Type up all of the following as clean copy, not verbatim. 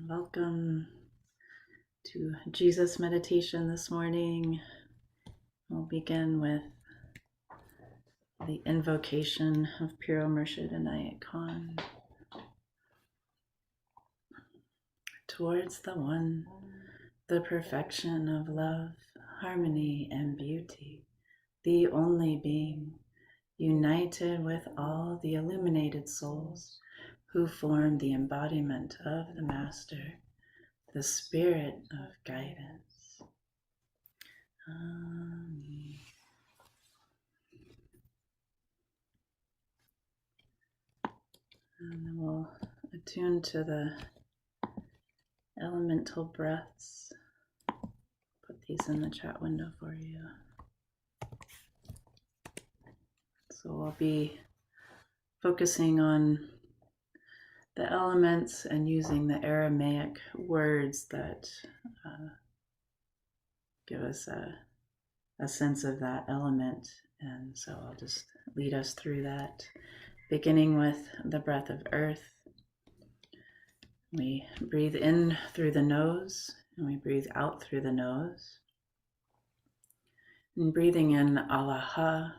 Welcome to Jesus meditation this morning. We'll begin with the invocation of Piro Murshid Inayat Khan. Towards the One, the perfection of love, harmony, and beauty, the only being, united with all the illuminated souls who form the embodiment of the Master, the Spirit of guidance. Amen. And then we'll attune to the elemental breaths. Put these in the chat window for you. So we'll be focusing on the elements and using the Aramaic words that give us a sense of that element. And so I'll just lead us through that, beginning with the breath of earth. We breathe in through the nose and we breathe out through the nose. And breathing in Allaha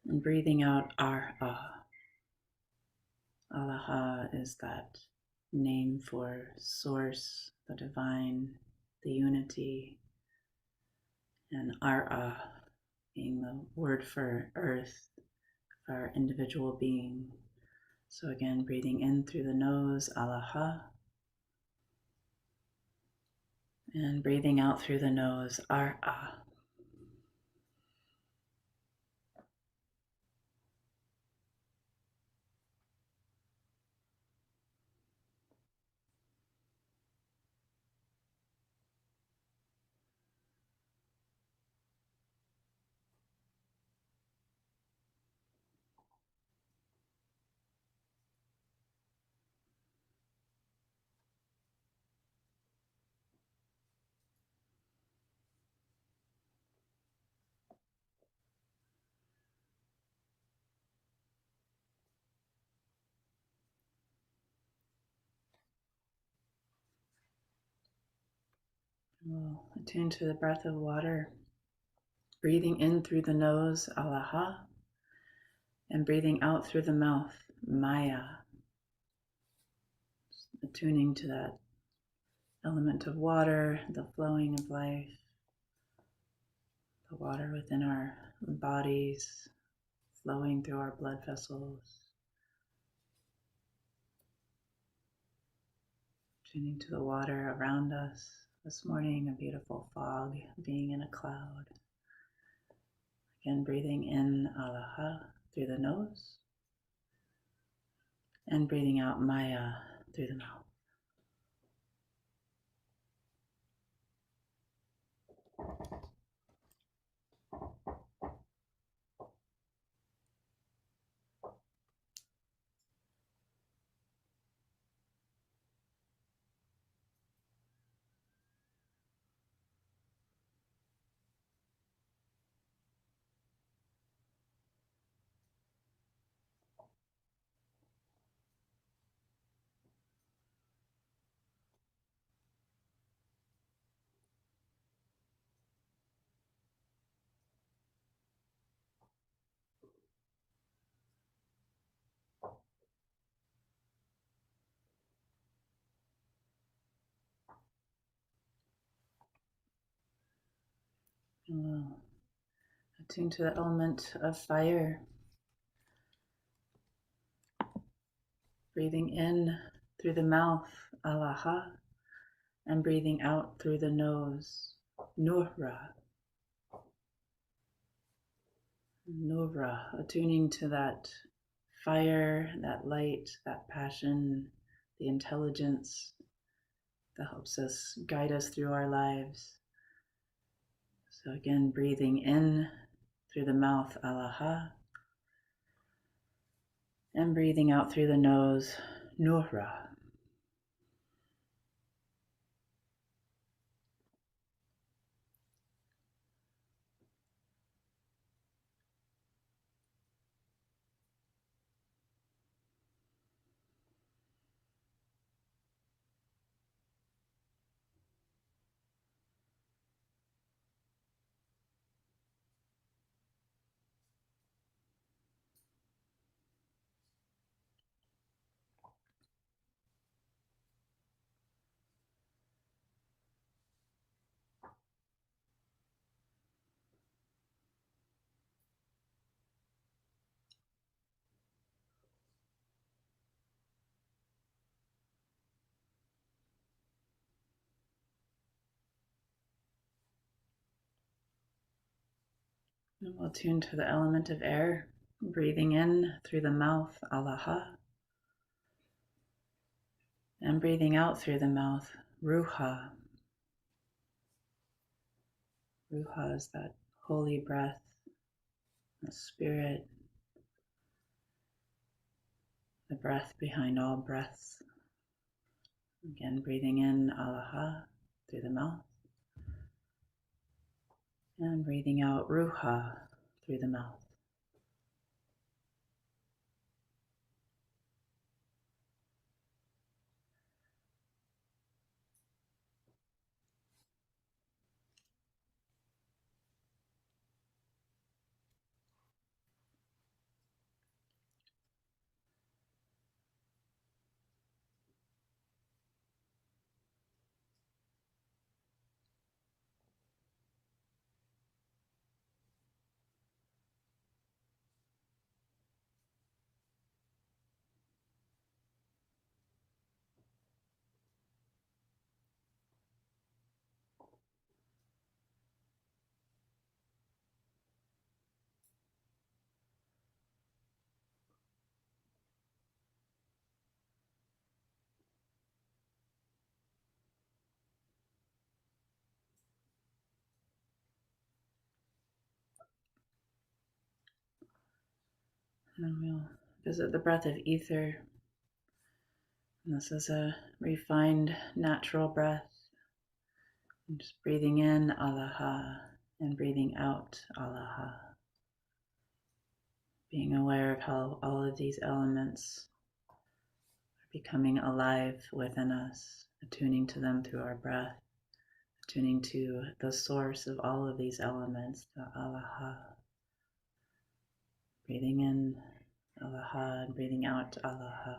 and breathing out Ar-Ah. Allaha is that name for source, the divine, the unity, and Ar-Ah being the word for earth, for our individual being. So again, breathing in through the nose, Allaha, and breathing out through the nose, Ar-Ah. We'll attune to the breath of water, breathing in through the nose, Allaha, and breathing out through the mouth, Maya. Attuning to that element of water, the flowing of life, the water within our bodies, flowing through our blood vessels. Tuning to the water around us. This morning, a beautiful fog, being in a cloud. Again, breathing in Allaha through the nose and breathing out Maya through the mouth. And we'll attune to the element of fire. Breathing in through the mouth, Allaha, and breathing out through the nose, Nurra. Nurra, attuning to that fire, that light, that passion, the intelligence that helps us guide us through our lives. So again, breathing in through the mouth, Allaha, and breathing out through the nose, Nurra. And we'll tune to the element of air, breathing in through the mouth, Alaha, and breathing out through the mouth, Ruha. Ruha is that holy breath, the spirit, the breath behind all breaths. Again, breathing in, Alaha, through the mouth, and breathing out, Ruha, through the mouth. And we'll visit the breath of ether. And this is a refined, natural breath. And just breathing in, Alaha, and breathing out, Alaha. Being aware of how all of these elements are becoming alive within us, attuning to them through our breath, attuning to the source of all of these elements, the Alaha. Breathing in, Alaha, and breathing out, Alaha.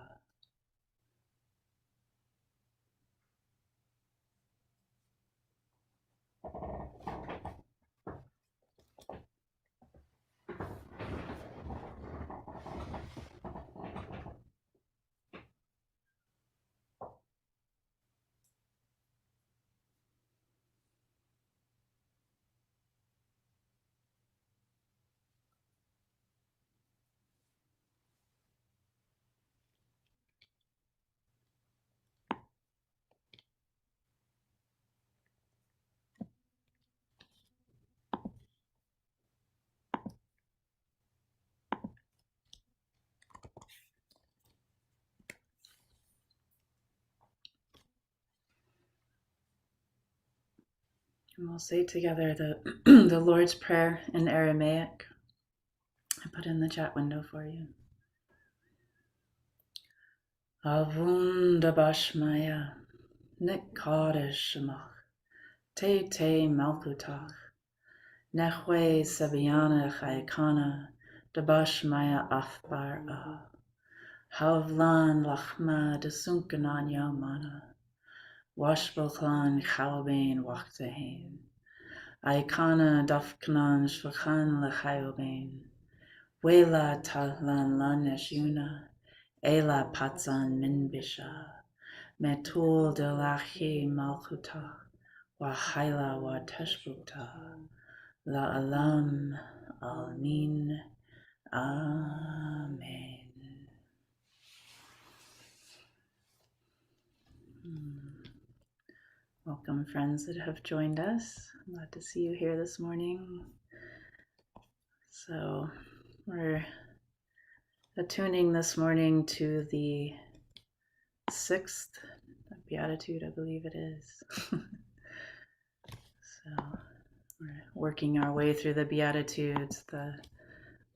And we'll say together the, the Lord's Prayer in Aramaic. I put in the chat window for you. Avun dabashmaya, nikadeshmach, te malkutach, nechwe sabiana chaykana, dabashmaya afbar havlan lachma desunkanan yamana, washboklan chaubain waktahin, aikana dafkanan shvachan lechayobain, wela tahlan laneshuna, ela patzan minbisha, metul delachi malchuta, wa haila wa teshbukta, la alam almin, amen. Welcome, friends that have joined us. I'm glad to see you here this morning. So we're attuning this morning to the 6th Beatitude, I believe it is. So we're working our way through the Beatitudes, the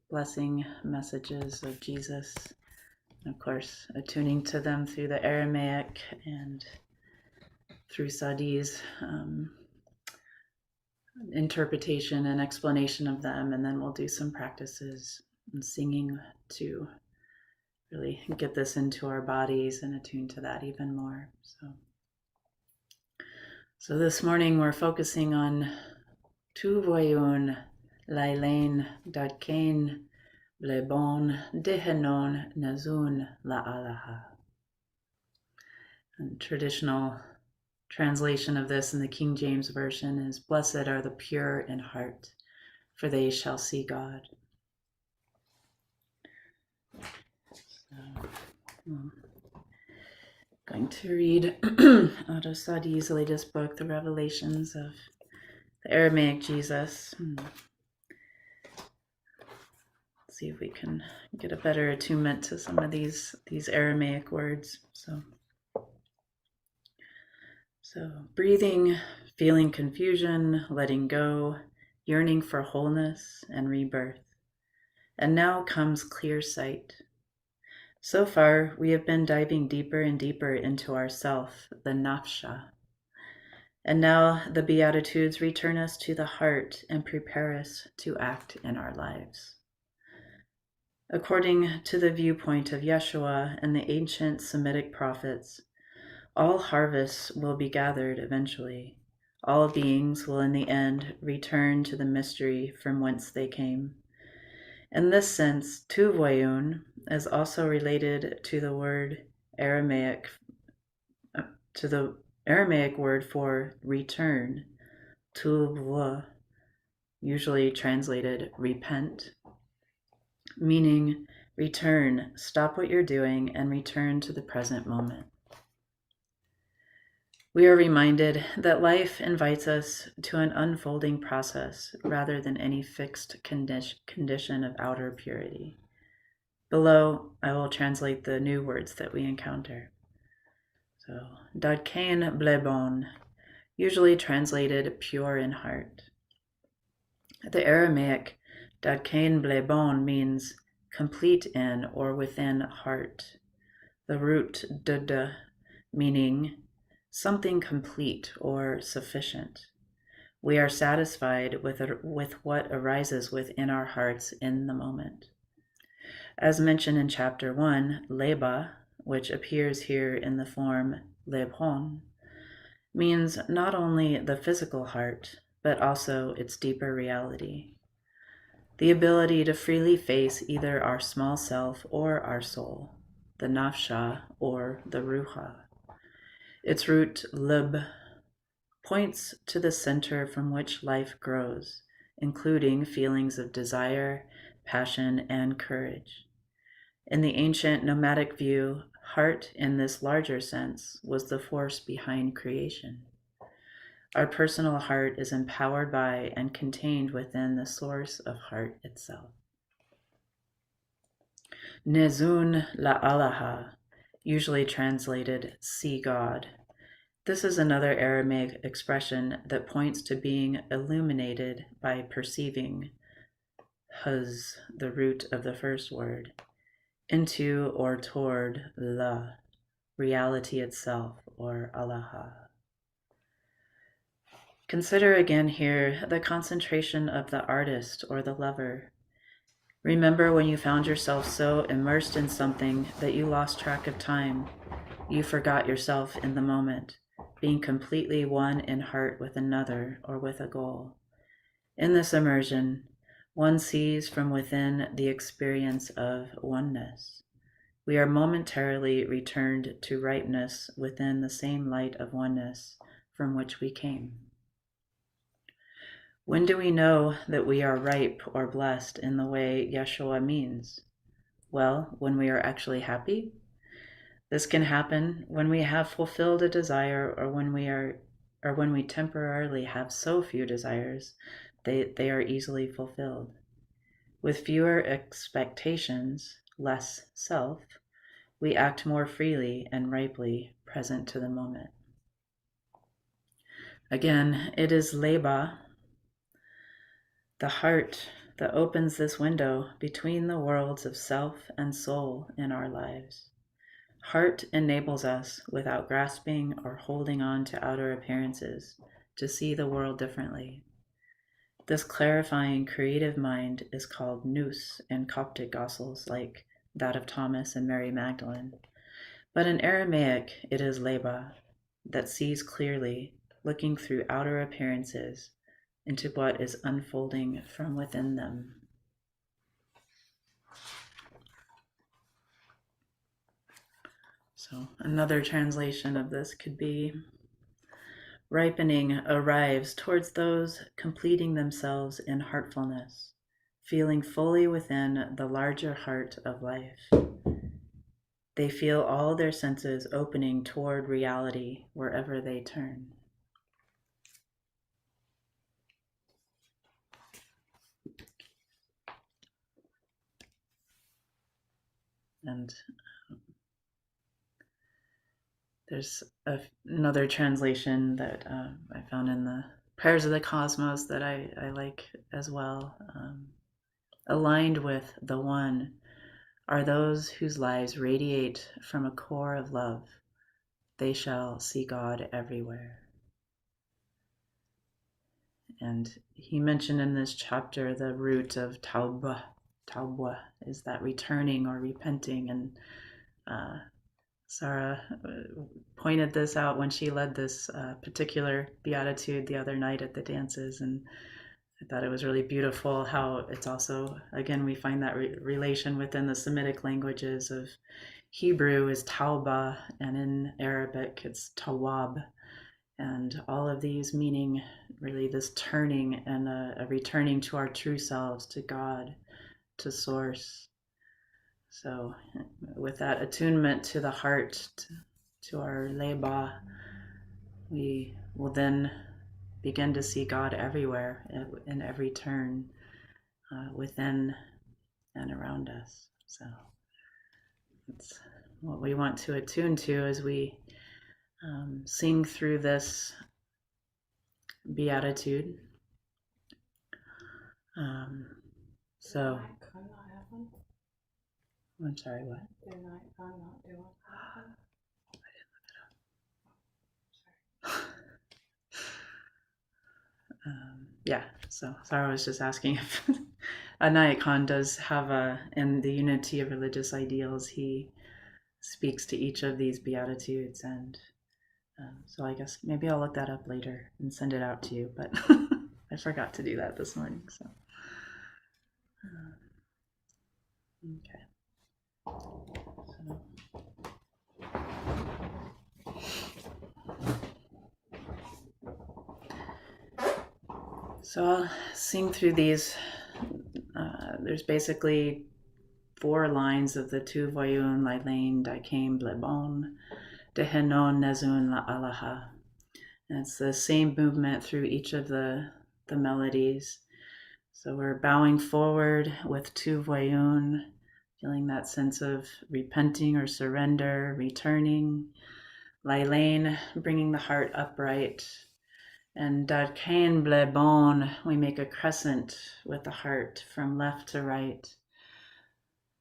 blessing messages of Jesus, and of course, attuning to them through the Aramaic and through Sadi's interpretation and explanation of them, and then we'll do some practices and singing to really get this into our bodies and attune to that even more. So this morning we're focusing on Tu voyun lailain dadkain blebon dehenon nazun la alaha. And traditional translation of this in the King James Version is, "Blessed are the pure in heart, for they shall see God. So, I'm going to read out of Sadi's latest book, The Revelations of the Aramaic Jesus. See if we can get a better attunement to some of these Aramaic words. So breathing, feeling confusion, letting go, yearning for wholeness and rebirth. And now comes clear sight. So far, we have been diving deeper and deeper into ourself, the nafsha. And now the Beatitudes return us to the heart and prepare us to act in our lives. According to the viewpoint of Yeshua and the ancient Semitic prophets, all harvests will be gathered eventually. All beings will in the end return to the mystery from whence they came. In this sense, tuvoyun is also related to the Aramaic word for return, tuvwa, usually translated repent, meaning return, stop what you're doing and return to the present moment. We are reminded that life invites us to an unfolding process rather than any fixed condition of outer purity. Below, I will translate the new words that we encounter. So, Dadkain blebon, usually translated pure in heart. The Aramaic Dadkain blebon means complete in or within heart. The root dada, meaning something complete or sufficient. We are satisfied with what arises within our hearts in the moment. As mentioned in chapter 1, leba, which appears here in the form lebhon, means not only the physical heart, but also its deeper reality. The ability to freely face either our small self or our soul, the nafsha or the ruha. Its root lib points to the center from which life grows, including feelings of desire, passion, and courage. In the ancient nomadic view, heart in this larger sense was the force behind creation. Our personal heart is empowered by and contained within the source of heart itself. Nezun la Allaha, usually translated see God. This is another Aramaic expression that points to being illuminated by perceiving, huz, the root of the first word, into or toward la, reality itself, or Allaha. Consider again here the concentration of the artist or the lover. Remember when you found yourself so immersed in something that you lost track of time. You forgot yourself in the moment, being completely one in heart with another or with a goal. In this immersion, one sees from within the experience of oneness. We are momentarily returned to ripeness within the same light of oneness from which we came. When do we know that we are ripe or blessed in the way Yeshua means? Well, when we are actually happy. This can happen when we have fulfilled a desire or when we temporarily have so few desires, they are easily fulfilled. With fewer expectations, less self, we act more freely and ripely present to the moment. Again, it is leba, the heart, that opens this window between the worlds of self and soul in our lives. Heart enables us, without grasping or holding on to outer appearances, to see the world differently. This clarifying creative mind is called nous in Coptic Gospels like that of Thomas and Mary Magdalene. But in Aramaic, it is leba, that sees clearly, looking through outer appearances into what is unfolding from within them. So another translation of this could be, Ripening arrives towards those completing themselves in heartfulness, feeling fully within the larger heart of life. They feel all their senses opening toward reality wherever they turn. And there's another translation that I found in the Prayers of the Cosmos that I like as well. Aligned with the One are those whose lives radiate from a core of love. They shall see God everywhere. And he mentioned in this chapter the root of tauba. Tauba is that returning or repenting. And Sarah pointed this out when she led this particular beatitude the other night at the dances. And I thought it was really beautiful how it's also, again, we find that relation within the Semitic languages of Hebrew is tauba, and in Arabic it's tawab. And all of these meaning really this turning and a returning to our true selves, to God, to Source. So with that attunement to the heart, to our leba, we will then begin to see God everywhere, in every turn, within and around us. So that's what we want to attune to as we sing through this beatitude. So I'm sorry, what? Yeah, so Sarah was just asking if Anaya Khan does have in the Unity of Religious Ideals, he speaks to each of these beatitudes, and so I guess maybe I'll look that up later and send it out to you, but I forgot to do that this morning, so. Okay. So I'll sing through these. There's basically 4 lines of the Tu Voyun Lailain Daikain Blebon Dehenon Nezun La Alaha. And it's the same movement through each of the melodies. So we're bowing forward with Tu Voyun, feeling that sense of repenting or surrender, returning. Lailain, bringing the heart upright. And Daikain Blebon, we make a crescent with the heart from left to right,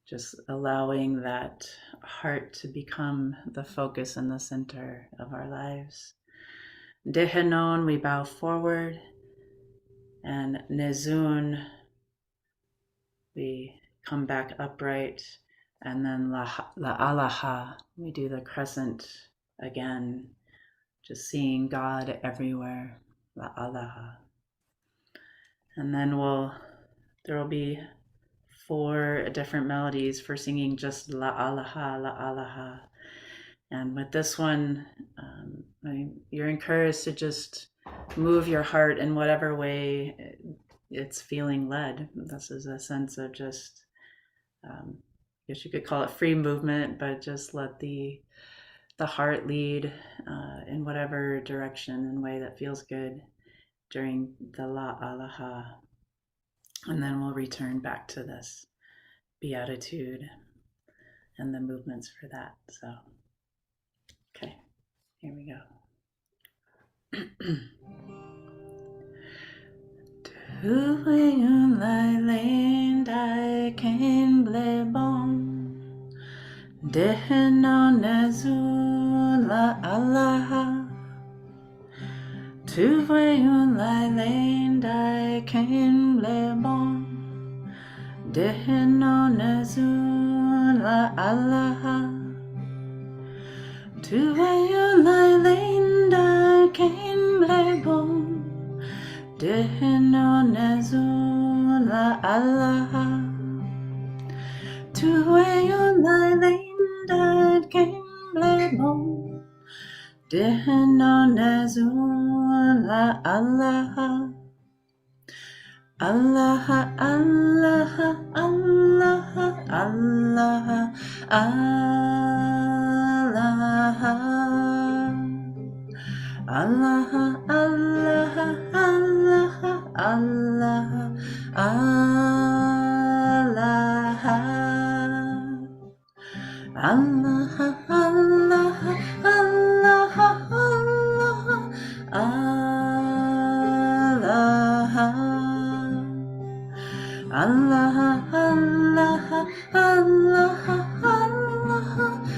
just allowing that heart to become the focus and the center of our lives. Dehenon, we bow forward, and Nezun, we come back upright, and then La Alaha, we do the crescent again, just seeing God everywhere, La Alaha. And then there will be 4 different melodies for singing just La Alaha, La Alaha. And with this one, you're encouraged to just move your heart in whatever way it's feeling led. This is a sense of just, I guess you could call it free movement, but just let the heart lead in whatever direction and way that feels good during the La Alaha. And then we'll return back to this beatitude and the movements for that. So, okay, here we go. Tu Voyun Lailain Daikain Blebon Dehenon Nezun La Alaha. Tu Voyun Lailain Daikain Blebon Dehenon Nezun La Alaha. Tu Voyun Lailain Daikain Blebon Dehenon Nezun La Alaha. Tu Voyun Lailain Daikain Blebon Dehenonezula Allah, Allah, Allah, Allah, Allah, Allah, Allah, Allah, Allah, Allah, Allah, Allah, Allah, Allah, Allah, Allah,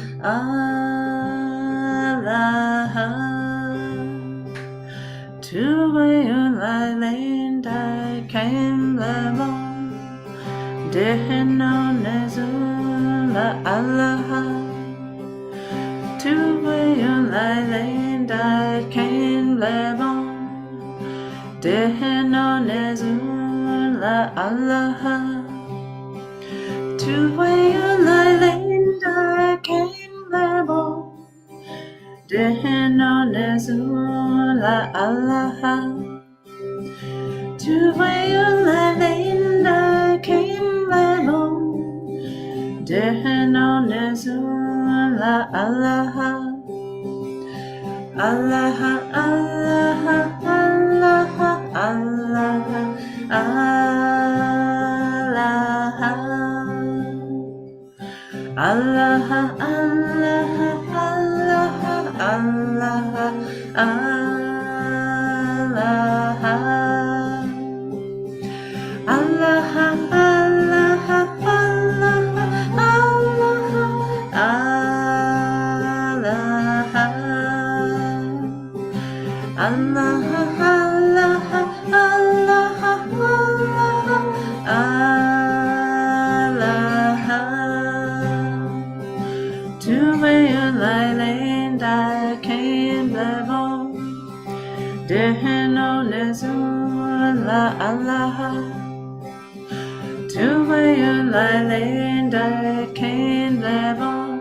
Allah, Allah, Allah, to where you lie laid, I came along. Dehenonezula Allah, to where you lie laid, I came along. Dehenonezula Allah, to where you lie laid, I came along. Dehenonezula Allah, to where you lie laid, I came along. Dehenonezula Allah, Allah, Allah, Allah, Allah, Allah, Allah, Allah, to where you lie laid, I came along. Dehenonezula Allah, to where you lie laid, I came along.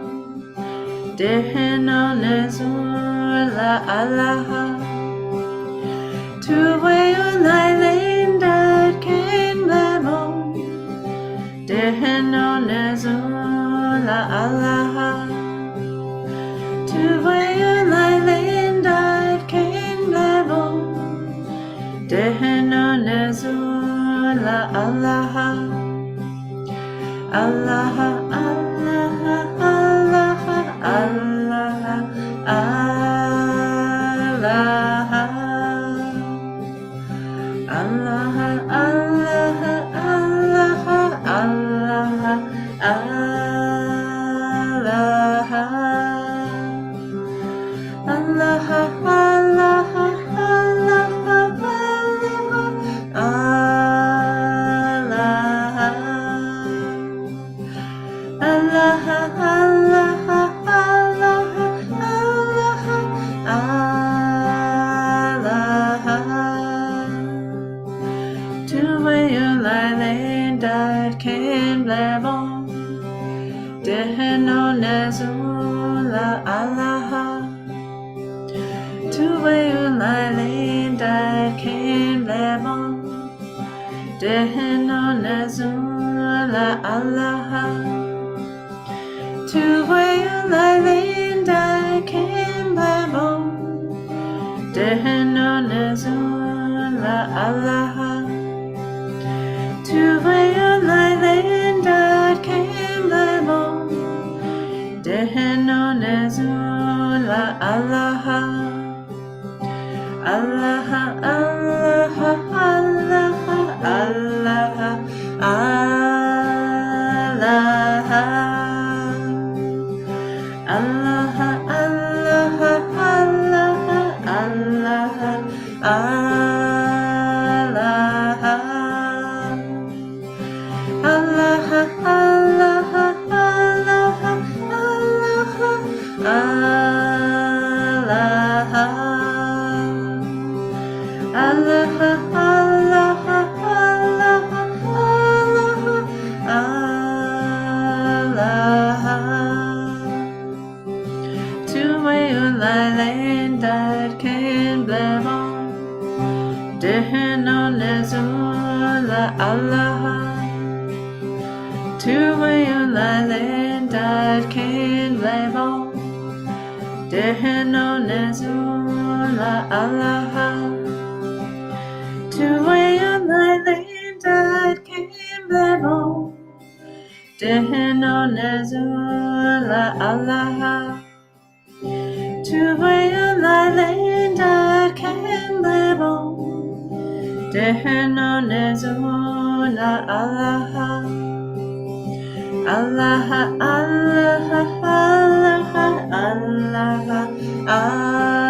Dehenonezula Allah, to where you lie laid, I came along. Dehenonezula Allah, to where you lie laid, I came along. Dehenonezula Allah, Allah, Allah, Allah, Allah, Allah, Allah, to where you lie laid, I came along. Dehenonezula Allah, to where you lie laid, I came along. Dehenonezula Allah, to where you lie laid, I came along. Dehenonezula Allah, to where you lie laid, I came along. Dehenonezula Allah, Allah, Allah, Allah, Allah, Allah, Allah, to where you lie Allah. Tu wayun la len dad kin levo. Deheno nezun la Allah. Tu wayun la len dad kin levo. Deheno nezun la Allah. Tu wayun la len dad kin levo. Deheno nezun la Allah. Allah, Allah, Allah, Allah, Allah, Allah, Allah,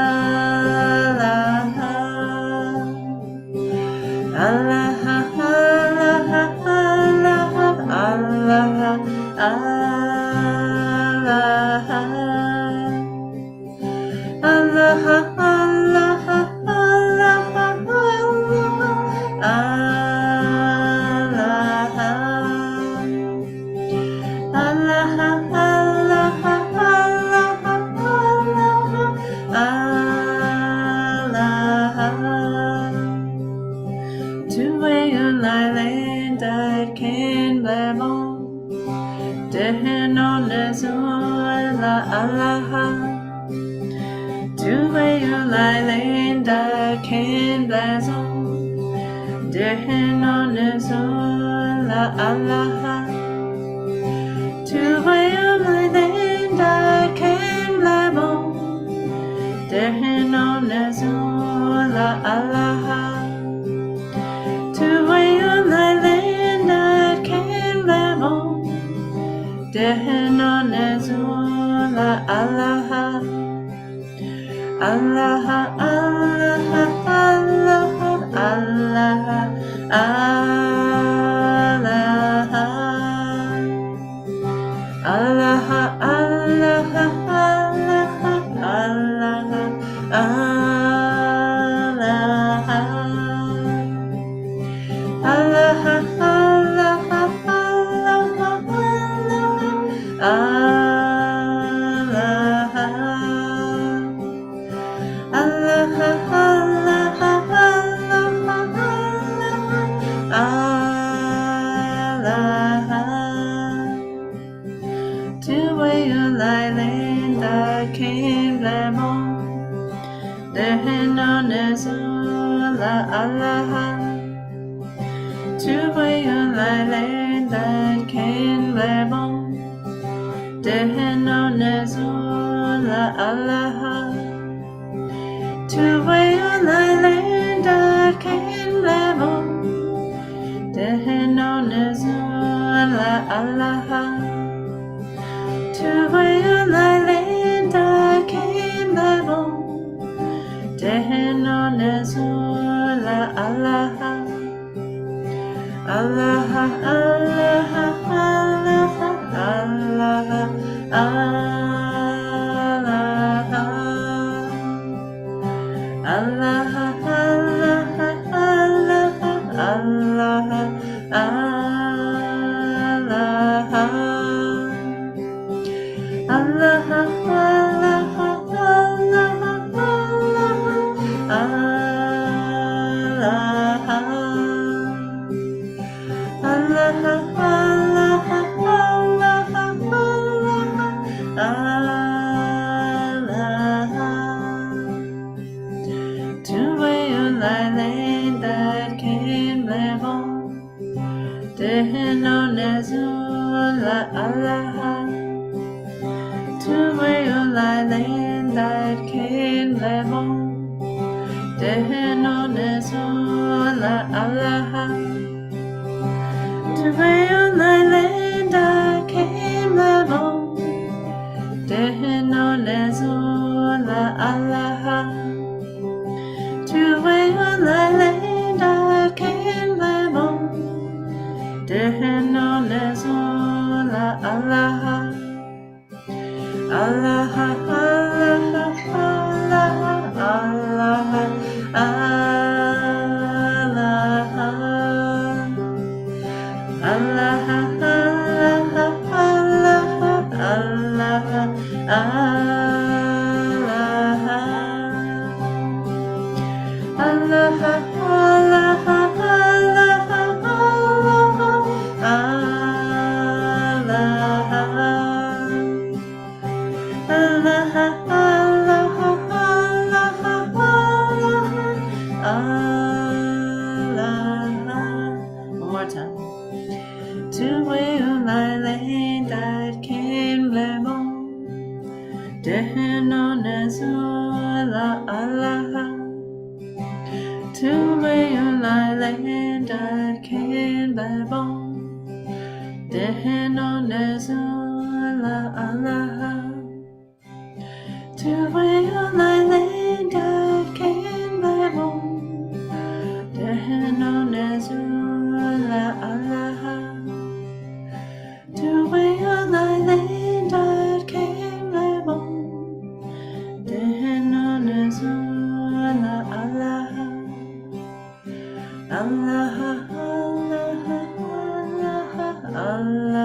Allah, Allah, Allah, Allah. One more time. Tu will I lay that can blemo. Dehenon azula Allah. Tu will I lay that can blemo. Dehenon azula Allah. Tu will I lay that can blemo. Dehenon azula Allah. Tu will I lay that can blemo. Dehenon azula Allah. Allah, Allah, Allah, Allah,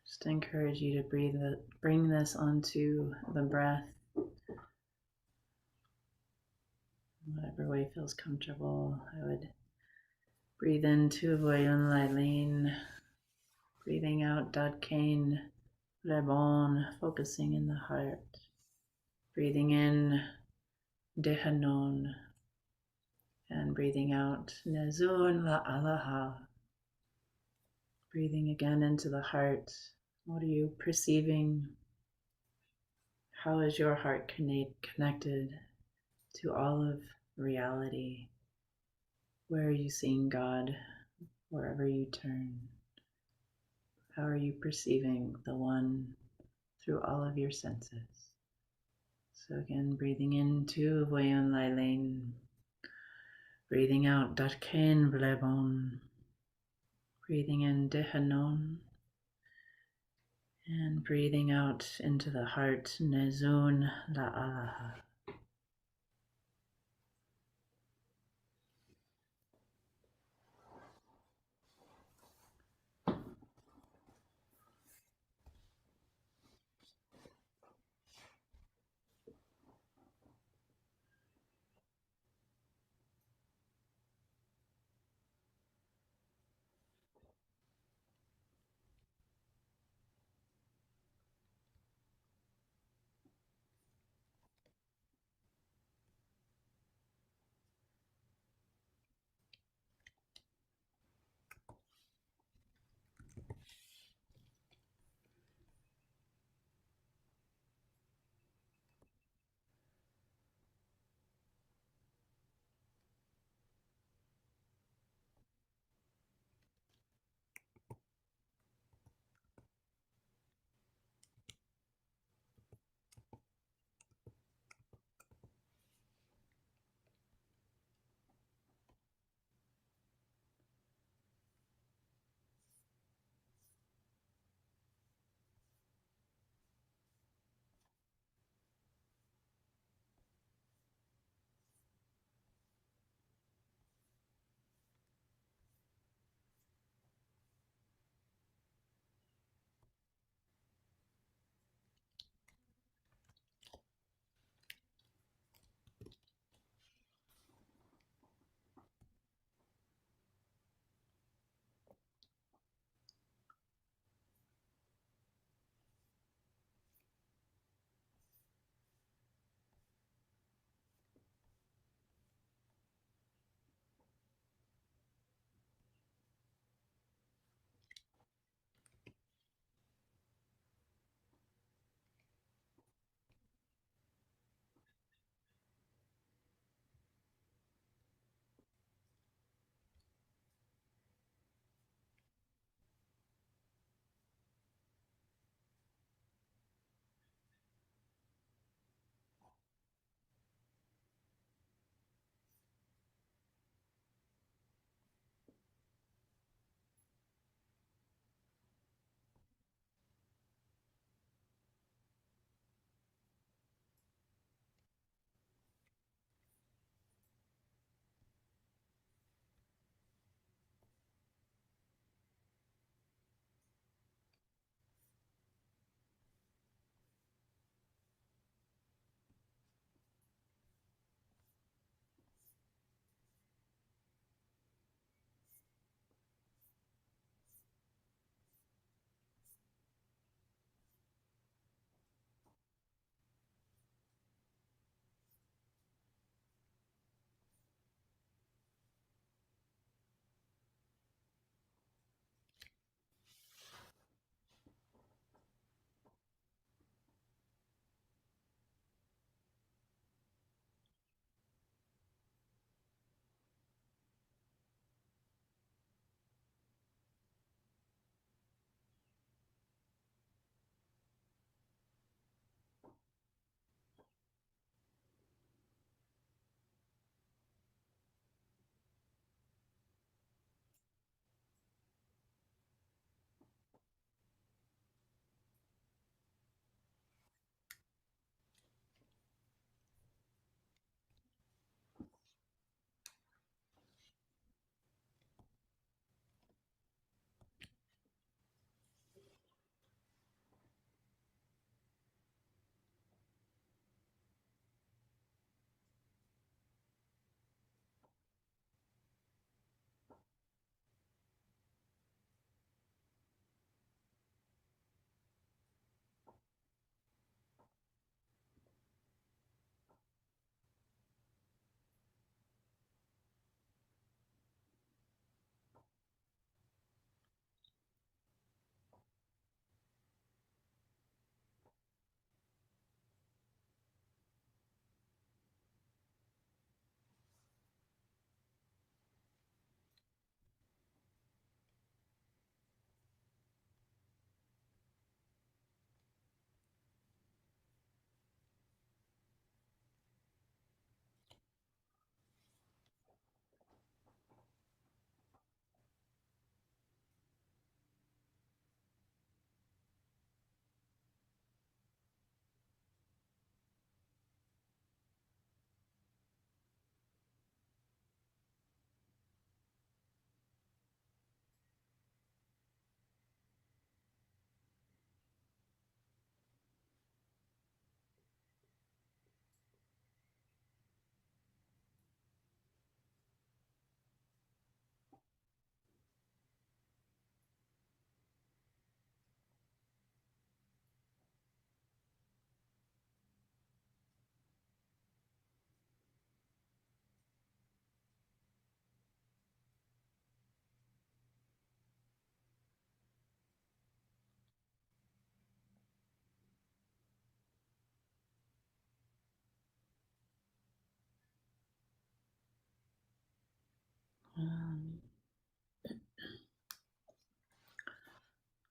Just encourage you to bring this onto the breath, whatever way feels comfortable. I would breathe in Tu Voyun Lai Lin, breathing out Dat Kain Le Bon, focusing in the heart. Breathing in Dehanon, and breathing out Nezun La Alaha. Breathing again into the heart. What are you perceiving? How is your heart connected to all of reality? Where are you seeing God wherever you turn? How are you perceiving the One through all of your senses? So again, breathing into Voyun Lai Lin, breathing out Dat Kain Blebon, breathing in Dehanon, and breathing out into the heart Nezun La Alaha.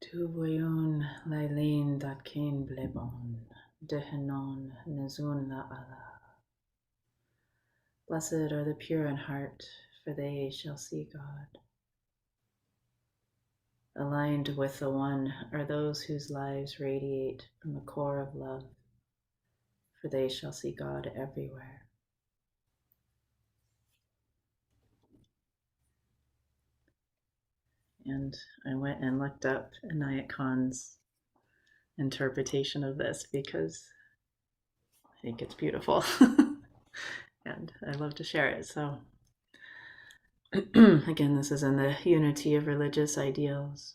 Tu voyons lailin dat kain blebon, dehenon nezun la ala. Blessed are the pure in heart, for they shall see God. Aligned with the One are those whose lives radiate from a core of love, for they shall see God everywhere. And I went and looked up Inayat Khan's interpretation of this because I think it's beautiful and I love to share it. So again, this is in the Unity of Religious Ideals.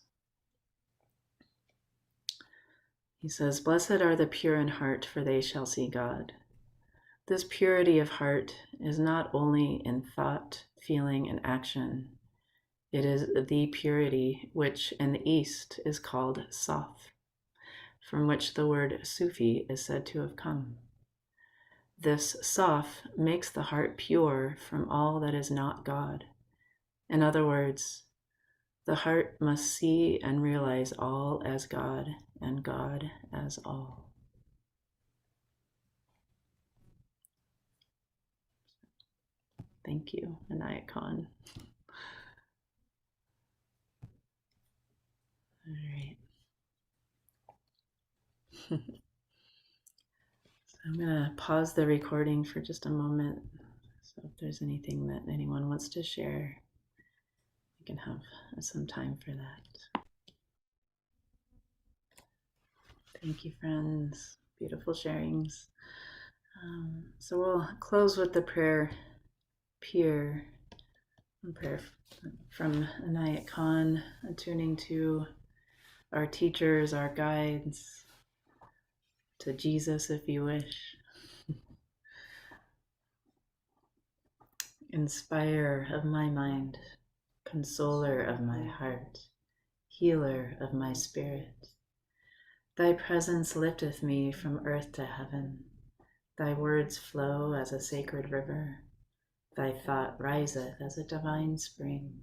He says, "Blessed are the pure in heart, for they shall see God." This purity of heart is not only in thought, feeling, and action. It is the purity which in the East is called Saf, from which the word Sufi is said to have come. This Saf makes the heart pure from all that is not God. In other words, the heart must see and realize all as God and God as all. Thank you, Inayat Khan. All right. So I'm going to pause the recording for just a moment. So if there's anything that anyone wants to share, we can have some time for that. Thank you, friends. Beautiful sharings. So we'll close with the prayer Peer, a prayer from Inayat Khan, attuning to our teachers, our guides, to Jesus if you wish. Inspire of my mind, consoler of my heart, healer of my spirit. Thy presence lifteth me from earth to heaven. Thy words flow as a sacred river. Thy thought riseth as a divine spring.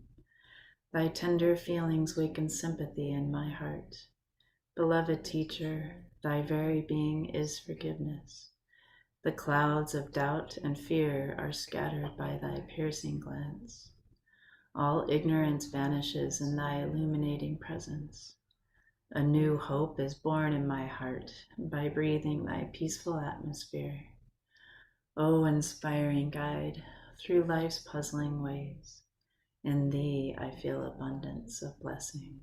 Thy tender feelings waken sympathy in my heart. Beloved teacher, thy very being is forgiveness. The clouds of doubt and fear are scattered by thy piercing glance. All ignorance vanishes in thy illuminating presence. A new hope is born in my heart by breathing thy peaceful atmosphere. O inspiring guide, through life's puzzling ways, in thee I feel abundance of blessing.